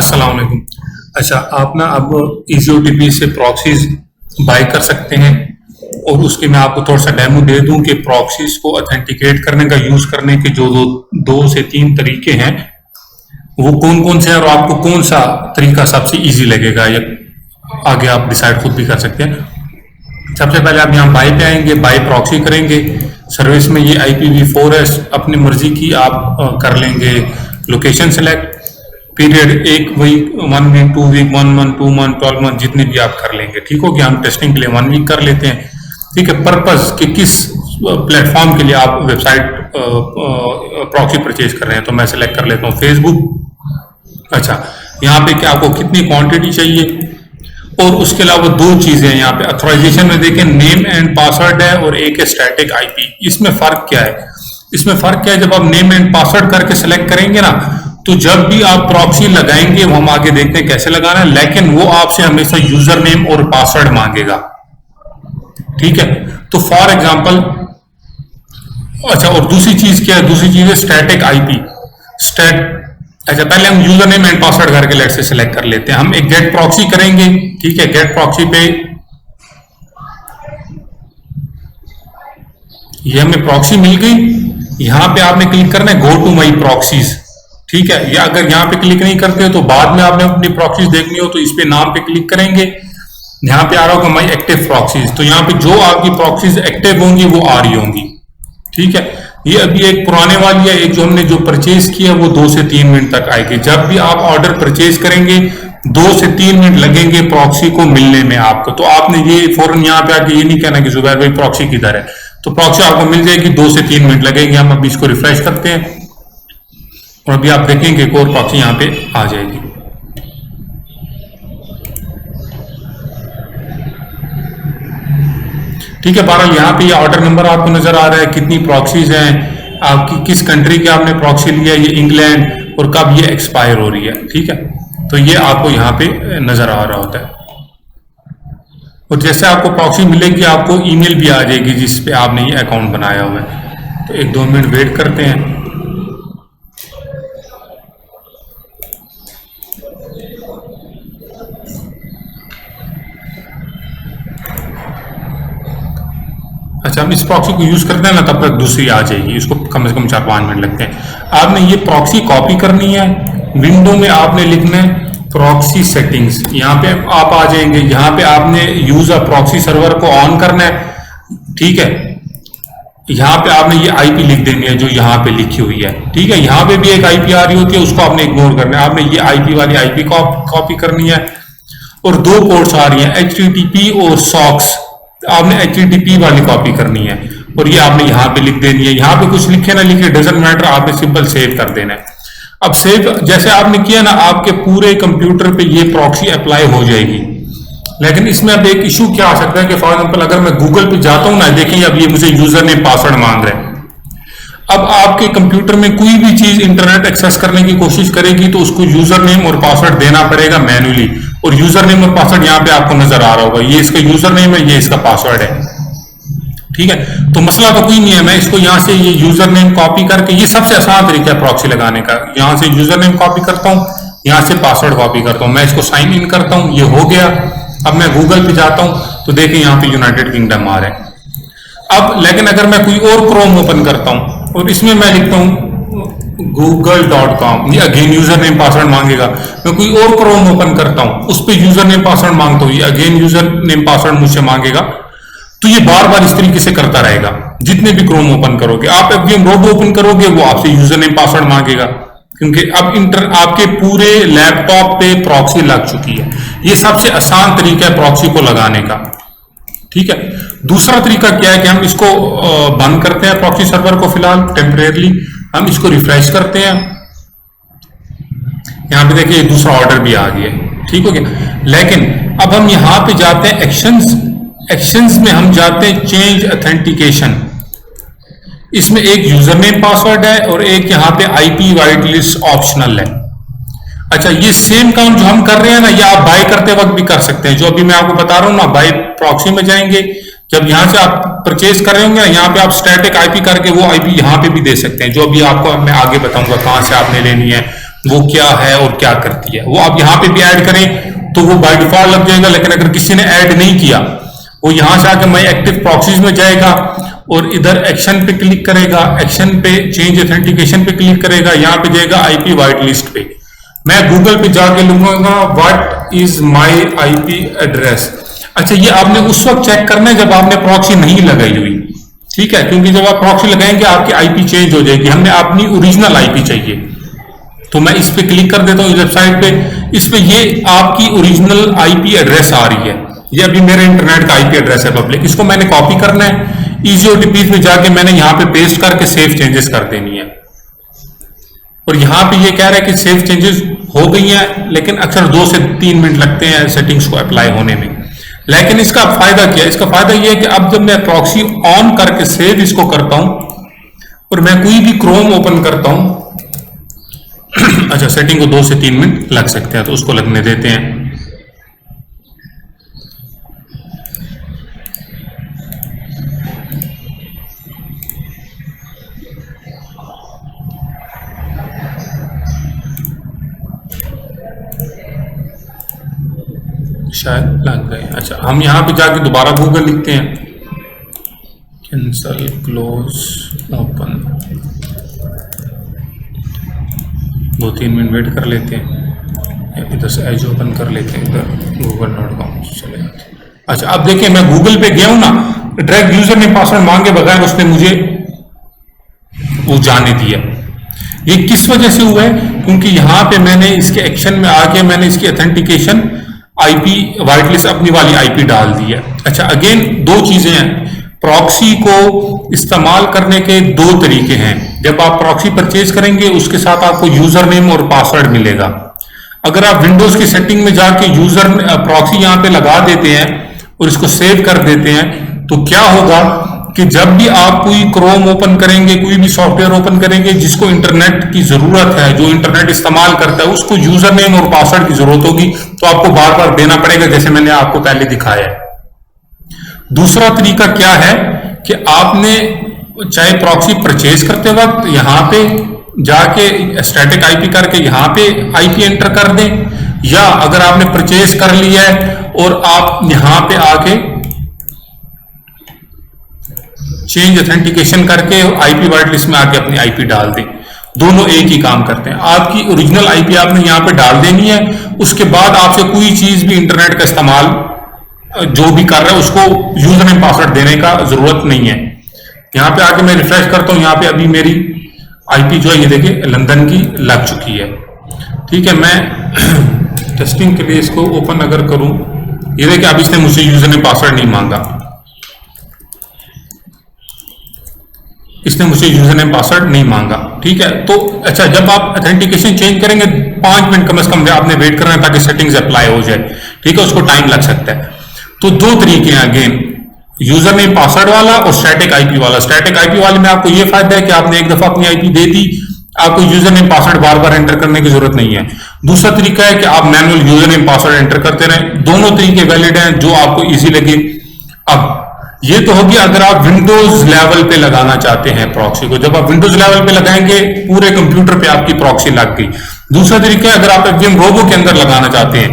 अस्सलाम वालेकुम। अच्छा, आप ना अब EasyOTP से प्रॉक्सीज बाय कर सकते हैं और उसके मैं आपको थोड़ा सा डेमो दे दूं कि प्रॉक्सीज को ऑथेंटिकेट करने का यूज करने के जो दो से तीन तरीके हैं वो कौन कौन से हैं और आपको कौन सा तरीका सबसे इजी लगेगा, या आगे आप डिसाइड खुद भी कर सकते हैं। सबसे पहले आप यहाँ बाय पे आएंगे, बाय प्रॉक्सी करेंगे। सर्विस में ये IPv4 है, अपनी मर्जी की आप कर लेंगे। Location select, period 1 week, 1 week, 2 week, 1 month, 2 month, 12 month, जितने भी आप कर लेंगे। ठीक हो गया। हम टेस्टिंग के लिए 1 वीक कर लेते हैं। ठीक है। पर्पस कि किस प्लेटफॉर्म के लिए आप वेबसाइट प्रॉक्सी परचेज कर रहे हैं, तो मैं सेलेक्ट कर लेता हूँ फेसबुक। अच्छा, यहाँ पे क्या आपको कितनी क्वांटिटी चाहिए, और उसके अलावा दो चीजें हैं यहाँ पे ऑथराइजेशन में देखें, नेम एंड पासवर्ड है और एक है स्टैटिक IP। इसमें फर्क क्या है? इसमें फर्क क्या है, जब आप नेम एंड पासवर्ड करके सेलेक्ट करेंगे ना, तो जब भी आप प्रॉक्सी लगाएंगे, वो हम आगे देखते हैं कैसे लगाना है, लेकिन वो आपसे हमेशा यूजर नेम और पासवर्ड मांगेगा। ठीक है। तो फॉर एग्जाम्पल, अच्छा, और दूसरी चीज क्या है? दूसरी चीज है स्टैटिक IP। अच्छा, पहले हम यूजर नेम एंड पासवर्ड करके लेट से सिलेक्ट कर लेते हैं। हम एक गेट प्रॉक्सी करेंगे। ठीक है। गेट प्रॉक्सी पे ये हमें प्रॉक्सी मिल गई। यहां पे आपने क्लिक करना है गो टू माई प्रॉक्सीज। ठीक है। या अगर यहां पे क्लिक नहीं करते हो तो बाद में आपने अपनी प्रॉक्सीज देखनी हो तो इस पे नाम पे क्लिक करेंगे। यहां पे आ रहा होगा माई एक्टिव प्रॉक्सीज, तो यहां पे जो आपकी प्रॉक्सीज एक्टिव होंगी वो आ रही होंगी। ठीक है। ये अभी एक पुराने वाली है, एक जो हमने जो परचेज किया वो 2 से 3 मिनट तक आएगी। जब भी आप ऑर्डर परचेज करेंगे 2 से 3 मिनट लगेंगे प्रॉक्सी को मिलने में आपको। तो आपने ये फौरन यहाँ पे आके ये नहीं कहना कि जुबैर भाई प्रॉक्सी किधर है, तो प्रॉक्सी आपको मिल जाएगी, 2 से 3 मिनट लगेंगे। हम अभी इसको रिफ्रेश करते हैं और अभी आप देखेंगे एक और प्रॉक्सी यहाँ पे आ जाएगी। ठीक है। बहरहाल यहाँ पे ये ऑर्डर नंबर आपको नजर आ रहा है, कितनी प्रॉक्सीज हैं, आपकी किस कंट्री के आपने प्रॉक्सी लिया, ये इंग्लैंड, और कब ये एक्सपायर हो रही है। ठीक है। तो ये आपको यहाँ पे नजर आ रहा होता है। और जैसे आपको प्रॉक्सी मिलेगी आपको ईमेल भी आ जाएगी जिस पे आपने ये अकाउंट बनाया हुआ है। तो 1-2 मिनट वेट करते हैं। अच्छा, हम इस प्रॉक्सी को यूज करते हैं ना, तब तक दूसरी आ जाएगी, इसको कम से कम 4-5 मिनट लगते हैं। आपने ये प्रॉक्सी कॉपी करनी है। विंडो में आपने लिखना है प्रॉक्सी सेटिंग्स, यहाँ पे आप आ जाएंगे। यहाँ पे आपने यूज अ प्रॉक्सी सर्वर को ऑन करना है। ठीक है। यहाँ पे आपने ये IP लिख देनी है जो यहाँ पे लिखी हुई है। ठीक है। यहाँ पे भी एक IP आ रही होती है, उसको आपने इग्नोर करना है। आपने ये IP वाली IP कॉपी करनी है। और 2 पोर्ट्स आ रही है HTTP और SOCKS, आपने HTTP वाली कॉपी करनी है और ये आपने यहाँ पे लिख देनी है। यहाँ पे कुछ लिखे ना लिखे डजंट मैटर, आपने सिंपल सेव कर देना है। अब सेव जैसे आपने किया ना, आपके पूरे कंप्यूटर पे ये प्रॉक्सी अप्लाई हो जाएगी। लेकिन इसमें अब एक इशू क्या आ सकता है कि फॉर एग्जांपल अगर मैं गूगल पे जाता हूँ ना, देखिए अब ये मुझे यूजर नेम पासवर्ड मांग रहा है। अब आपके कंप्यूटर में कोई भी चीज इंटरनेट एक्सेस करने की कोशिश करेगी तो उसको यूजर नेम और पासवर्ड देना पड़ेगा मैन्युअली। और यूजर नेम और पासवर्ड यहाँ पे आपको नजर आ रहा होगा, ये इसका यूजर नेम है, ये इसका पासवर्ड है। ठीक है। तो मसला तो कोई नहीं है, मैं इसको यहाँ से ये यूजर नेम कॉपी करके, ये सबसे आसान तरीका है प्रॉक्सी लगाने का। यहाँ से यूजर नेम कॉपी करता हूँ, यहाँ से पासवर्ड कॉपी करता हूँ, मैं इसको साइन इन करता हूँ, ये हो गया। अब मैं गूगल पे जाता हूँ तो देखिए यहाँ पे यूनाइटेड किंगडम आ रहा है। अब लेकिन अगर मैं कोई और क्रोम ओपन करता हूँ और इसमें मैं लिखता हूँ google.com, ये अगेन यूजर नेम पासवर्ड मांगेगा। मैं कोई और क्रोम ओपन करता हूं, उस पर यूजर नेम पासवर्ड मांगता हूं, ये अगेन यूजर नेम पासवर्ड मुझसे मांगेगा। तो ये बार बार इस तरीके से करता रहेगा जितने भी क्रोम ओपन करोगे। आप एफबीएम रोबो ओपन करोगे वो आपसे यूजर नेम पासवर्ड मांगेगा, क्योंकि अब आपके पूरे लैपटॉप पे प्रॉक्सी लग चुकी है। ये सबसे आसान तरीका है प्रॉक्सी को लगाने का। ठीक है। दूसरा तरीका क्या है कि हम इसको बंद करते हैं प्रॉक्सी सर्वर को, फिलहाल टेम्परेरली हम इसको रिफ्रेश करते हैं। यहां पे देखिए दूसरा ऑर्डर भी आ गया। ठीक हो गया। लेकिन अब हम यहां पे जाते हैं एक्शंस में हम जाते हैं चेंज ऑथेंटिकेशन। इसमें एक यूजर नेम पासवर्ड है और एक यहाँ पे IP वाइट लिस्ट ऑप्शनल है। अच्छा, ये सेम काम जो हम कर रहे हैं ना, ये आप बाय करते वक्त भी कर सकते हैं। जो अभी मैं आपको बता रहा हूं ना, बाय प्रॉक्सी में जाएंगे, जब यहां से आप परचेज कर रहे होंगे, यहाँ पे आप स्टैटिक IP करके वो IP यहाँ पे भी दे सकते हैं, जो अभी आपको मैं आगे बताऊंगा कहां से आपने लेनी है, वो क्या है और क्या करती है। वो आप यहां पे भी ऐड करें तो वो बाय डिफॉल्ट लग जाएगा, लेकिन अगर किसी ने ऐड नहीं किया, वो यहां से आके माई एक्टिव प्रॉक्सीज में जाएगा और इधर एक्शन पे क्लिक करेगा, एक्शन पे चेंज ऑथेंटिकेशन पे क्लिक करेगा, यहां पे जाएगा आईपी वाइट लिस्ट पे। मैं गूगल पे जाके लिखूंगा what is my IP address. अच्छा, ये आपने उस वक्त चेक करना है जब आपने प्रॉक्सी नहीं लगाई हुई, ठीक है, क्योंकि जब आप प्रॉक्सी लगाएंगे आपकी आईपी चेंज हो जाएगी। हमने अपनी ओरिजिनल आईपी चाहिए, तो मैं इस पे क्लिक कर देता हूँ, इस वेबसाइट पे। इस पे ये आपकी ओरिजिनल आईपी एड्रेस आ रही है, ये अभी मेरे इंटरनेट का आईपी एड्रेस है पब्लिक। इसको मैंने कॉपी करना है, इजी ओटीपी में जाके मैंने यहाँ पे पेस्ट करके सेव चेंजेस कर देनी है। और यहाँ पे ये कह रहा है कि सेव चेंजेस हो गई हैं, लेकिन अक्सर 2 से 3 मिनट लगते हैं सेटिंग्स को अप्लाई होने में। लेकिन इसका फायदा क्या है? इसका फायदा ये है कि अब जब मैं प्रॉक्सी ऑन करके सेव इसको करता हूं और मैं कोई भी क्रोम ओपन करता हूं अच्छा, सेटिंग को 2 से 3 मिनट लग सकते हैं, तो उसको लगने देते हैं। शायद लग गए। अच्छा, हम यहां पे जाके दोबारा गूगल लिखते हैं, cancel close open, 2-3 minute wait कर लेते हैं, इधर से एज ओपन कर लेते हैं, इधर google.com चले जाते हैं। अच्छा, अब देखिए मैं गूगल पे गया हूं ना, डायरेक्ट यूजर ने पासवर्ड मांगे बगैर उसने मुझे वो जाने दिया। ये किस वजह से हुआ है? क्योंकि यहां पे मैंने इसके एक्शन में आके मैंने इसकी ऑथेंटिकेशन आईपी वाइट लिस्ट अपनी वाली आईपी डाल दी है। अच्छा, अगेन 2 चीजें हैं। प्रॉक्सी को इस्तेमाल करने के 2 तरीके हैं। जब आप प्रॉक्सी परचेज करेंगे उसके साथ आपको यूजर नेम और पासवर्ड मिलेगा। अगर आप विंडोज की सेटिंग में जाके यूजर प्रॉक्सी यहां पे लगा देते हैं और इसको सेव कर देते हैं, तो क्या होगा कि जब भी आप कोई क्रोम ओपन करेंगे, कोई भी सॉफ्टवेयर ओपन करेंगे जिसको इंटरनेट की जरूरत है, जो इंटरनेट इस्तेमाल करता है, उसको यूजर नेम और पासवर्ड की जरूरत होगी, तो आपको बार बार देना पड़ेगा, जैसे मैंने आपको पहले दिखाया है। दूसरा तरीका क्या है कि आपने चाहे प्रॉक्सी परचेज करते वक्त यहां पे जाके स्टैटिक आईपी करके यहां पे आईपी एंटर कर दें, या अगर आपने परचेज कर लिया है और आप यहां पे आके चेंज ऑथेंटिकेशन करके आईपी वाइट लिस्ट में आके अपनी आईपी डाल दें। दोनों एक ही काम करते हैं। आपकी ओरिजिनल आईपी आपने यहां पे डाल देनी है, उसके बाद आपसे कोई चीज भी इंटरनेट का इस्तेमाल जो भी कर रहा है उसको यूजर नेम पासवर्ड देने का जरूरत नहीं है। यहां पे आके मैं रिफ्रेश करता हूं, यहां पे अभी मेरी आईपी जो है ये देखिए लंदन की लग चुकी है। ठीक है, मैं टेस्टिंग के लिए इसको ओपन अगर करूं, ये देखिए अब इसने मुझसे यूजर नेम पासवर्ड नहीं मांगा, इसने मुझे यूजर नेम पासवर्ड नहीं मांगा। ठीक है, तो अच्छा, जब आप ऑथेंटिकेशन चेंज करेंगे 5 मिनट कम से कम आपने वेट करना है ताकि सेटिंग्स अप्लाई हो जाए। ठीक है, उसको टाइम लग सकता है। तो 2 तरीके हैं अगेन, यूजर नेम पासवर्ड वाला और स्टैटिक आईपी वाला। स्टैटिक आईपी वाले में आपको ये फायदा है कि आपने एक दफा अपनी आईपी दे दी, आपको यूजर नेम पासवर्ड बार बार एंटर करने की जरूरत नहीं है। दूसरा तरीका है कि आप manual user name password enter करते रहें। दोनों तरीके वैलिड हैं, जो आपको इजी लगे। अब ये तो होगी अगर आप विंडोज लेवल पे लगाना चाहते हैं प्रॉक्सी को। जब आप विंडोज लेवल पे लगाएंगे पूरे कंप्यूटर पे आपकी प्रॉक्सी लग गई। दूसरा तरीका है अगर आप एफवीएम रोबो के अंदर लगाना चाहते हैं।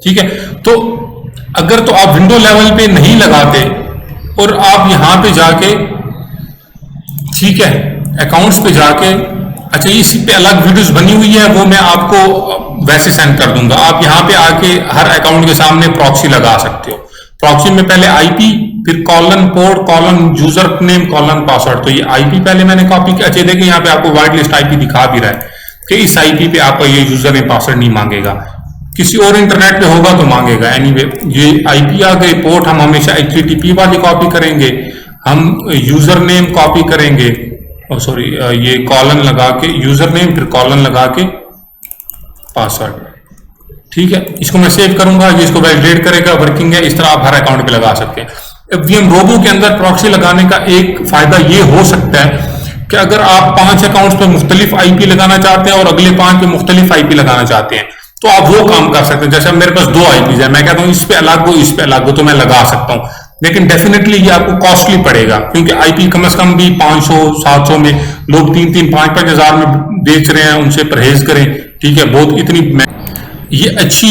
ठीक है, तो अगर तो आप विंडो लेवल पे नहीं लगाते और आप यहां पे जाके, ठीक है, अकाउंट्स पे जाके, अच्छा इसी पे अलग वीडियोस बनी हुई है, वो मैं आपको वैसे सेंड कर दूंगा। आप यहां पे आके हर अकाउंट के सामने प्रॉक्सी लगा सकते हो। प्रॉक्सी में पहले आईपी, फिर colon port, colon user name, colon password. तो ये आईपी पहले मैंने कॉपी किया। अच्छा देखिए यहाँ पे आपको व्हाइट लिस्ट आईपी दिखा भी रहा है कि इस आईपी पे आपका ये यूजर नेम पासवर्ड नहीं मांगेगा, किसी और इंटरनेट पे होगा तो मांगेगा। एनीवे ये आईपी आ गई। पोर्ट हम हमेशा HTTP वाली कॉपी करेंगे, हम यूजर नेम कॉपी करेंगे, और सॉरी ये कॉलन लगा के यूजर नेम, फिर कॉलन लगा के पासवर्ड। ठीक है, इसको मैं सेव करूंगा, ये इसको वैलिडेट करेगा, वर्किंग है। इस तरह आप हर अकाउंट पे लगा सकते हैं। एफवीएम रोबो के अंदर प्रॉक्सी लगाने का एक फायदा ये हो सकता है कि अगर आप 5 अकाउंट्स पे मुख्तलिफ आईपी लगाना चाहते हैं और अगले 5 पे मुख्तलिफ आईपी लगाना चाहते हैं, तो आप वो काम कर सकते हैं। जैसे मेरे पास 2 आईपीज है, मैं कहता हूं इस पे अलग हो, इस पे अलग हो, तो मैं लगा सकता हूं। लेकिन डेफिनेटली ये आपको कॉस्टली पड़ेगा, क्योंकि आईपी कम से कम भी 500-700 में लोग 3-3, 5-5 हजार में बेच रहे हैं उनसे परहेज करें, ठीक है। बहुत इतनी ये अच्छी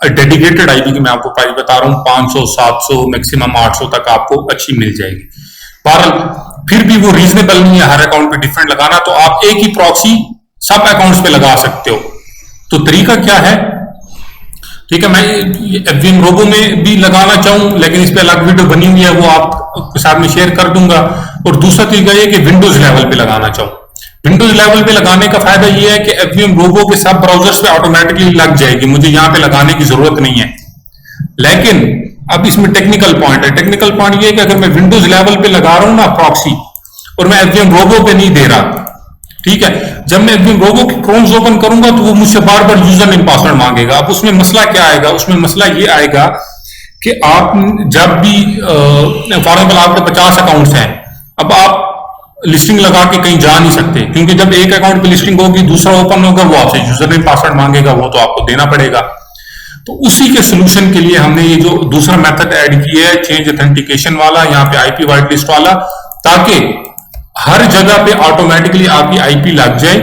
डेडिकेटेड आईपी की मैं आपको प्राइस बता रहा हूँ, 500 700 मैक्सिमम 800 तक आपको अच्छी मिल जाएगी। बहरहाल फिर भी वो रीजनेबल नहीं है हर अकाउंट पे डिफरेंट लगाना, तो आप एक ही प्रॉक्सी सब अकाउंट्स पे लगा सकते हो। तो तरीका क्या है, ठीक है, मैं एफवीएम रोबो में भी लगाना चाहूं लेकिन इस पे अलग वीडियो बनी हुई है, वो आपके साथ में शेयर कर दूंगा। और दूसरा तरीका ये कि विंडोज लेवल पे लगाना चाहूं। विंडोज लेवल पे लगाने का फायदा ये है कि एफवीएम रोबो के सब ब्राउजर्स पे ऑटोमेटिकली लग जाएगी, मुझे यहां पे लगाने की जरूरत नहीं है। लेकिन अब इसमें टेक्निकल पॉइंट है। टेक्निकल पॉइंट ये है कि अगर मैं विंडोज लेवल पे लगा रहा हूं ना प्रॉक्सी, और मैं एफवीएम रोबो पे नहीं दे रहा, ठीक है, जब मैं एफवीएम रोबो की क्रोम्स ओपन करूंगा तो वो मुझसे बार बार यूजर नेम पासवर्ड मांगेगा। अब उसमें मसला क्या आएगा, उसमें मसला ये आएगा कि आप जब भी फॉर एग्जाम्पल आपके 50 अकाउंट्स हैं, अब आप लिस्टिंग लगा के कहीं जा नहीं सकते, क्योंकि जब एक अकाउंट पे लिस्टिंग होगी दूसरा ओपन होगा, वो आपसे यूजर नेम पासवर्ड मांगेगा, वो तो आपको देना पड़ेगा। तो उसी के सोल्यूशन के लिए हमने ये जो दूसरा मेथड ऐड किया है, चेंज ऑथेंटिकेशन वाला, यहाँ पे आईपी वाइट लिस्ट वाला, ताकि हर जगह पे ऑटोमेटिकली आपकी आईपी लग जाए,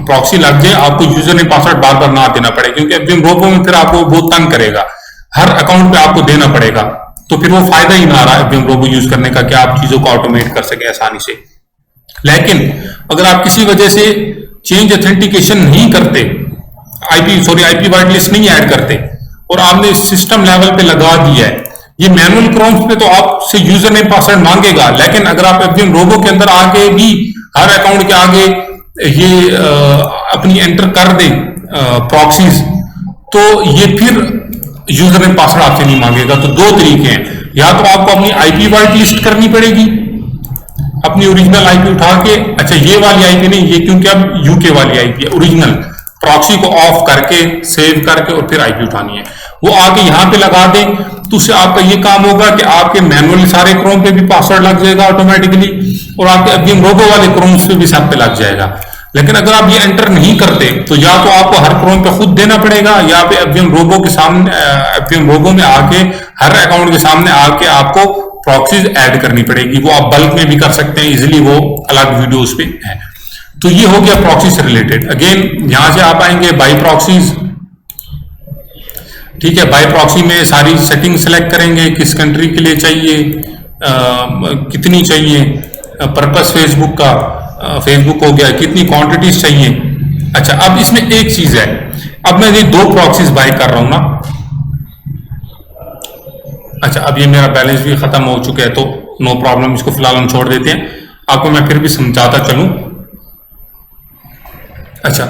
प्रॉक्सी लग जाए, आपको यूजर नेम पासवर्ड बार बार ना देना पड़े, क्योंकि एफवीएम रोबो में फिर आपको बहुत तंग करेगा, हर अकाउंट पे आपको देना पड़ेगा, तो फिर वो फायदा ही ना रहा एफवीएम रोबो यूज करने का कि आप चीजों को ऑटोमेट कर सके आसानी से। लेकिन अगर आप किसी वजह से चेंज ऑथेंटिकेशन नहीं करते, आईपी वाइट लिस्ट नहीं ऐड करते, और आपने सिस्टम लेवल पे लगा दिया है, ये मैनुअल क्रोम्स पे तो आपसे यूजर नेम पासवर्ड मांगेगा, लेकिन अगर आप एफवीएम रोबो के अंदर आगे भी हर अकाउंट के आगे ये अपनी एंटर कर दें प्रॉक्सीज, तो ये फिर यूजर नेम पासवर्ड आपसे नहीं मांगेगा। तो दो तरीके हैं, या तो आपको अपनी आईपी वाइट लिस्ट करनी पड़ेगी, अपनी ओरिजिनल आईपी उठा के, अच्छा ये वाली आईपी नहीं, ये क्योंकि अब यूके वाली आईपी है, ओरिजिनल प्रॉक्सी को ऑफ करके सेव करके और फिर आईपी उठानी है, वो आके यहां पे लगा दें, तो उससे आपका ये काम होगा कि आपके मैनुअली सारे क्रोम पे भी पासवर्ड लग जाएगा ऑटोमेटिकली, और आपके एफवीएम रोबो वाले क्रोम्स पे भी सब पे लग जाएगा। लेकिन अगर आप ये एंटर नहीं करते तो या तो आपको हर क्रोम पे खुद देना पड़ेगा, या पे एफवीएम रोबो के सामने एफवीएम रोबो में आके हर अकाउंट के सामने आके आपको प्रॉक्सीज ऐड करनी पड़ेगी। वो आप बल्क में भी कर सकते हैं इजिली, वो अलग वीडियोस पे है। तो ये हो गया प्रॉक्सी से रिलेटेड। अगेन यहां से आप आएंगे बाई प्रॉक्सीज, ठीक है, बाई प्रॉक्सी में सारी सेटिंग सेलेक्ट करेंगे, किस कंट्री के लिए चाहिए, कितनी चाहिए, पर्पस फेसबुक का, फेसबुक हो गया, कितनी क्वांटिटीज चाहिए। अच्छा, अब इसमें एक चीज है, अब मैं ये दो प्रॉक्सीज बाई कर रहा हूं ना, अच्छा अब ये मेरा बैलेंस भी खत्म हो चुका है, तो नो प्रॉब्लम, इसको फिलहाल हम छोड़ देते हैं, आपको मैं फिर भी समझाता चलूं। अच्छा,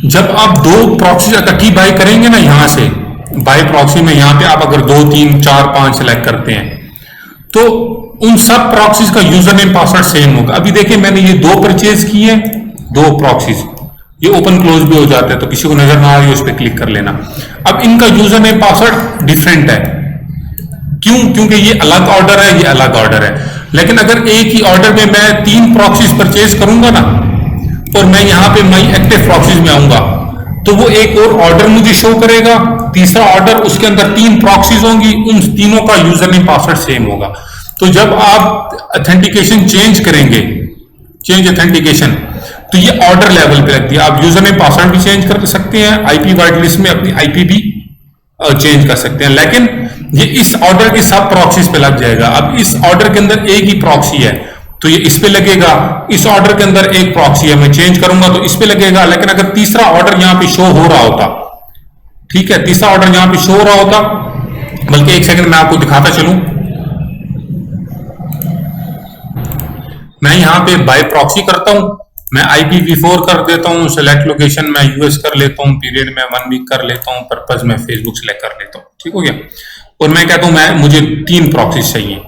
जब आप दो प्रॉक्सी इकट्ठी बाई करेंगे ना, यहां से बाई प्रॉक्सी में यहां पे आप अगर 2 3 4 5 सेलेक्ट करते हैं, तो उन सब प्रॉक्सीज का यूजर नेम पासवर्ड सेम होगा। अभी देखिए मैंने ये दो परचेज किए हैं, दो प्रॉक्सीज, ये ओपन क्लोज भी हो जाते हैं, तो किसी को नजर ना आ रही है उस पर क्लिक कर लेना। अब इनका यूजर नेम पासवर्ड डिफरेंट है, क्यों? क्योंकि ये अलग ऑर्डर है, ये अलग ऑर्डर है। लेकिन अगर एक ही ऑर्डर में मैं 3 प्रॉक्सीज परचेज करूंगा ना, और मैं यहां पे माई एक्टिव प्रॉक्सीज में आऊंगा, तो वो एक और ऑर्डर मुझे शो करेगा, तीसरा ऑर्डर, उसके अंदर 3 प्रॉक्सीज होंगी, उन तीनों का यूजर नेम पासवर्ड सेम होगा। तो जब आप ऑथेंटिकेशन चेंज करेंगे, चेंज ऑथेंटिकेशन, तो ये ऑर्डर लेवल पे लगती है। आप यूजर नेम पासवर्ड भी चेंज कर सकते हैं, आईपी वाइट लिस्ट में अपनी आईपी भी चेंज कर सकते हैं, लेकिन ये इस ऑर्डर की सब प्रॉक्सीज पे लग जाएगा। अब इस ऑर्डर के अंदर एक ही प्रॉक्सी है तो ये इस पे लगेगा, इस ऑर्डर के अंदर एक प्रॉक्सी है, मैं चेंज करूंगा तो इस पे लगेगा। लेकिन अगर तीसरा ऑर्डर यहां पे शो हो रहा होता, ठीक है, तीसरा ऑर्डर यहां पे शो हो रहा होता, बल्कि एक सेकंड मैं आपको दिखाता चलूं, मैं यहां पे बाय प्रॉक्सी करता हूं, मैं IPv4 कर देता हूं, सेलेक्ट लोकेशन मैं यूएस कर लेता हूं, पीरियड में 1 वीक कर लेता हूं, पर्पस में फेसबुक सेलेक्ट कर लेता हूं, ठीक हो गया। और मैं कहता हूं मुझे 3 प्रॉक्सीज चाहिए,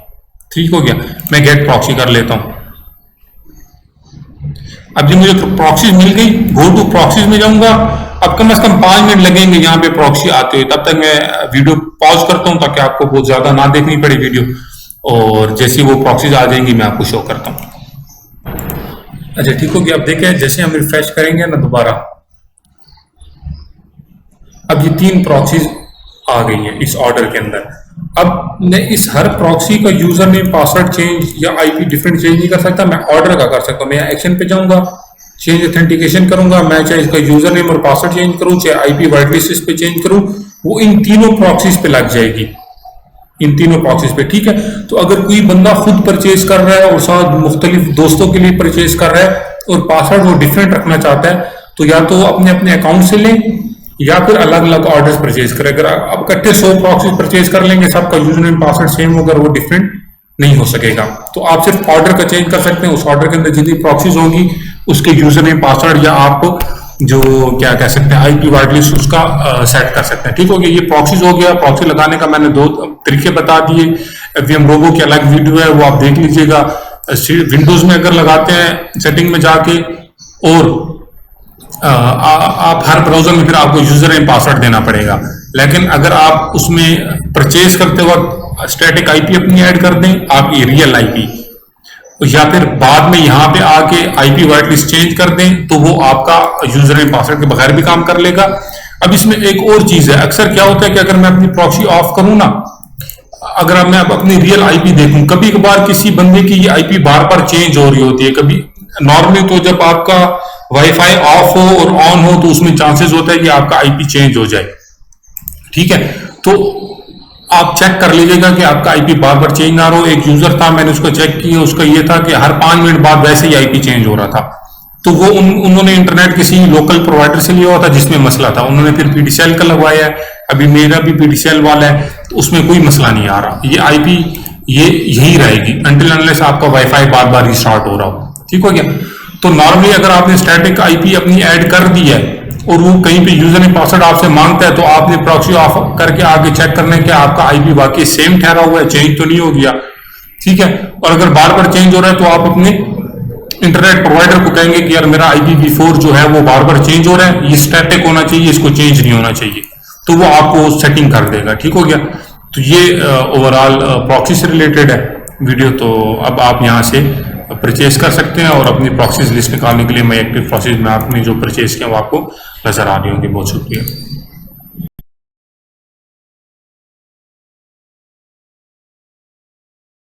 ठीक हो गया, मैं गेट प्रॉक्सी कर लेता हूं। अब जब मुझे प्रॉक्सीज मिल गई, गो टू प्रॉक्सीज में जाऊंगा, अब कम से कम 5 मिनट लगेंगे यहाँ पे प्रॉक्सी आते हुए, तब तक मैं वीडियो पॉज करता हूं ताकि आपको बहुत ज्यादा ना देखनी पड़े वीडियो, और जैसे वो प्रॉक्सीज आ जाएंगी मैं आपको शो करता हूं। अच्छा ठीक हो गया, अब देखें जैसे हम रिफ्रेश करेंगे ना दोबारा, अब ये 3 प्रॉक्सीज आ गई हैं इस ऑर्डर के अंदर। अब मैं इस हर प्रॉक्सी का यूजर नेम पासवर्ड चेंज या आईपी डिफरेंट चेंज नहीं कर सकता, मैं ऑर्डर का कर सकता हूं। मैं एक्शन पे जाऊंगा, चेंज ऑथेंटिकेशन करूंगा, मैं चाहे इसका यूजर नेम और पासवर्ड चेंज करूं, चाहे आईपी व्हाइट लिस्ट इस पे चेंज करूं, वो इन तीनों प्रॉक्सीज पे लग जाएगी, इन तीनों प्रॉक्सीज पे। ठीक है, तो अगर कोई बंदा खुद परचेज कर रहा है और साथ मुख्तलिफ दोस्तों के लिए परचेज कर रहा है और पासवर्ड वो डिफरेंट रखना चाहता है, तो या तो अपने अपने अकाउंट से लें या फिर अलग अलग ऑर्डर्स परचेज करें। अगर आप इकट्ठे 100 प्रॉक्सीज परचेज कर लेंगे, सबका यूजर नेम पासवर्ड सेम होगा, वो डिफरेंट नहीं हो सकेगा। तो आप सिर्फ ऑर्डर का चेंज कर सकते हैं, उस ऑर्डर के अंदर जितनी प्रॉक्सीज होंगी उसके यूजर नेम पासवर्ड या आप जो क्या कह सकते हैं आईपी व्हाइट लिस्ट उसका सेट कर सकते हैं। ठीक हो गया, ये प्रॉक्सीज हो गया। प्रॉक्सी लगाने का मैंने 2 तरीके बता दिए। वीएम रोबो की अलग वीडियो है, वो आप देख लीजिएगा। विंडोज में अगर लगाते हैं सेटिंग में जाके, और आप हर ब्राउजर में फिर आपको यूजर नेम पासवर्ड देना पड़ेगा। लेकिन अगर आप उसमें परचेज करते वक्त स्टैटिक आईपी अपनी ऐड कर दें, आपकी रियल आईपी, या फिर बाद में यहाँ पे आके आईपी व्हाइट लिस्ट चेंज कर दें, तो वो आपका यूजर नेम पासवर्ड के बगैर भी काम कर लेगा। अब इसमें एक और चीज है, अक्सर क्या होता है कि अगर मैं अपनी प्रॉक्सी ऑफ करूं ना, अगर मैं अपनी रियल आईपी देखूं, कभी कभार किसी बंदे की ये आईपी बार बार चेंज हो रही होती है। कभी नॉर्मली तो जब आपका वाईफाई ऑफ हो और ऑन हो तो उसमें चांसेस होता है कि आपका आईपी चेंज हो जाए। ठीक है, तो आप चेक कर लीजिएगा कि आपका आईपी बार बार चेंज ना हो। एक यूजर था, मैंने उसको चेक किया, उसका ये था कि हर 5 मिनट बाद वैसे ही आईपी चेंज हो रहा था। तो वो उन्होंने इंटरनेट किसी लोकल प्रोवाइडर से लिया हुआ था जिसमें मसला था, उन्होंने फिर पीडीसीएल का लगवाया है। अभी मेरा भी पीडीसीएल वाला है, तो उसमें कोई मसला नहीं आ रहा। ये आईपी ये यही रहेगी अनटिल अनलेस आपका वाईफाई बार बार रिस्टार्ट हो रहा हो। ठीक हो गया। तो नॉर्मली अगर आपने स्टैटिक आईपी अपनी ऐड कर दी है और वो कहीं पे यूजर नेम पासवर्ड आपसे मांगता है, तो आपने प्रॉक्सी ऑफ करके आगे चेक करना है कि आपका आईपी वाकई सेम ठहरा हुआ है, चेंज तो नहीं हो गया। ठीक है, और अगर बार बार चेंज हो रहा है तो आप अपने इंटरनेट प्रोवाइडर को कहेंगे कि यार मेरा IPv4 जो है वो बार बार चेंज हो रहा है, ये स्टैटिक होना चाहिए, इसको चेंज नहीं होना चाहिए, तो वो आपको सेटिंग कर देगा। ठीक हो गया। तो ये ओवरऑल प्रॉक्सी से रिलेटेड है वीडियो। तो अब आप यहाँ से परचेज कर सकते हैं और अपनी प्रॉक्सीज लिस्ट निकालने के लिए मैं एक्टिव प्रॉक्सीज में आपने जो परचेज किया वो आपको नजर आ रही होंगी। बहुत शुक्रिया।